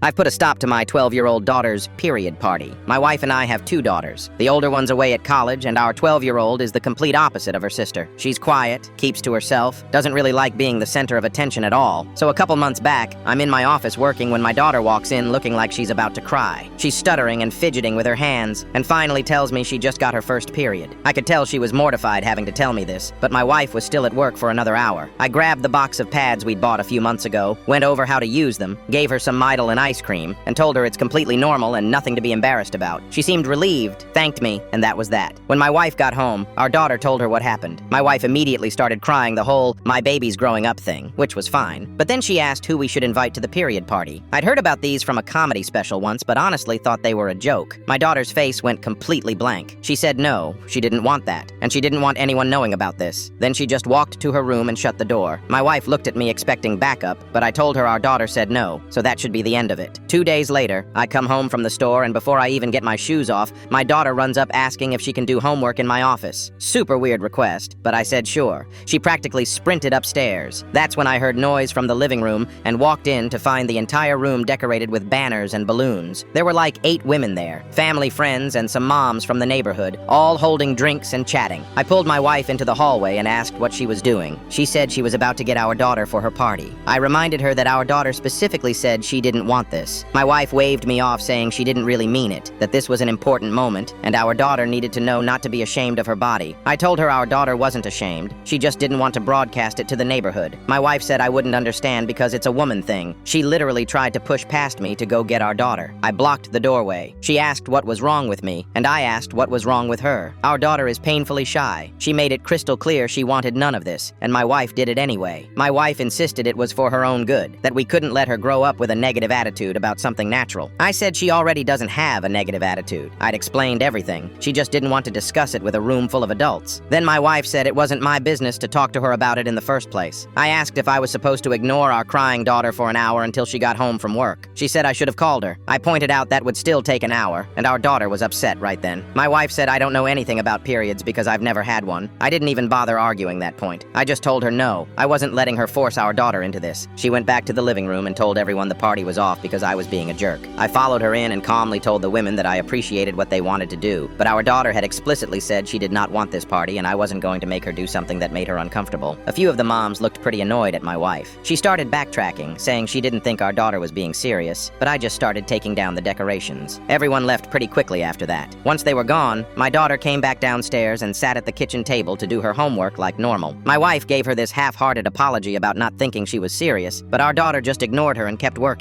I've put a stop to my 12-year-old daughter's period party. My wife and I have two daughters. The older one's away at college, and our 12-year-old is the complete opposite of her sister. She's quiet, keeps to herself, doesn't really like being the center of attention at all. So a couple months back, I'm in my office working when my daughter walks in looking like she's about to cry. She's stuttering and fidgeting with her hands, and finally tells me she just got her first period. I could tell she was mortified having to tell me this, but my wife was still at work for another hour. I grabbed the box of pads we'd bought a few months ago, went over how to use them, gave her some Midol and ice cream, and told her it's completely normal and nothing to be embarrassed about. She seemed relieved, thanked me, and that was that. When my wife got home, our daughter told her what happened. My wife immediately started crying the whole "my baby's growing up" thing, which was fine. But then she asked who we should invite to the period party. I'd heard about these from a comedy special once, but honestly thought they were a joke. My daughter's face went completely blank. She said no, she didn't want that, and she didn't want anyone knowing about this. Then she just walked to her room and shut the door. My wife looked at me expecting backup, but I told her our daughter said no, so that should be the end of it. 2 days later, I come home from the store, and before I even get my shoes off, my daughter runs up asking if she can do homework in my office. Super weird request, but I said sure. She practically sprinted upstairs. That's when I heard noise from the living room and walked in to find the entire room decorated with banners and balloons. There were like 8 women there, family friends and some moms from the neighborhood, all holding drinks and chatting. I pulled my wife into the hallway and asked what she was doing. She said she was about to get our daughter for her party. I reminded her that our daughter specifically said she didn't want this. My wife waved me off saying she didn't really mean it, that this was an important moment, and our daughter needed to know not to be ashamed of her body. I told her our daughter wasn't ashamed. She just didn't want to broadcast it to the neighborhood. My wife said I wouldn't understand because it's a woman thing. She literally tried to push past me to go get our daughter. I blocked the doorway. She asked what was wrong with me, and I asked what was wrong with her. Our daughter is painfully shy. She made it crystal clear she wanted none of this, and my wife did it anyway. My wife insisted it was for her own good, that we couldn't let her grow up with a negative attitude about something natural. I said she already doesn't have a negative attitude. I'd explained everything. She just didn't want to discuss it with a room full of adults. Then my wife said it wasn't my business to talk to her about it in the first place. I asked if I was supposed to ignore our crying daughter for an hour until she got home from work. She said I should have called her. I pointed out that would still take an hour, and our daughter was upset right then. My wife said I don't know anything about periods because I've never had one. I didn't even bother arguing that point. I just told her no. I wasn't letting her force our daughter into this. She went back to the living room and told everyone the party was off because I was being a jerk. I followed her in and calmly told the women that I appreciated what they wanted to do, but our daughter had explicitly said she did not want this party and I wasn't going to make her do something that made her uncomfortable. A few of the moms looked pretty annoyed at my wife. She started backtracking, saying she didn't think our daughter was being serious, but I just started taking down the decorations. Everyone left pretty quickly after that. Once they were gone, my daughter came back downstairs and sat at the kitchen table to do her homework like normal. My wife gave her this half-hearted apology about not thinking she was serious, but our daughter just ignored her and kept working.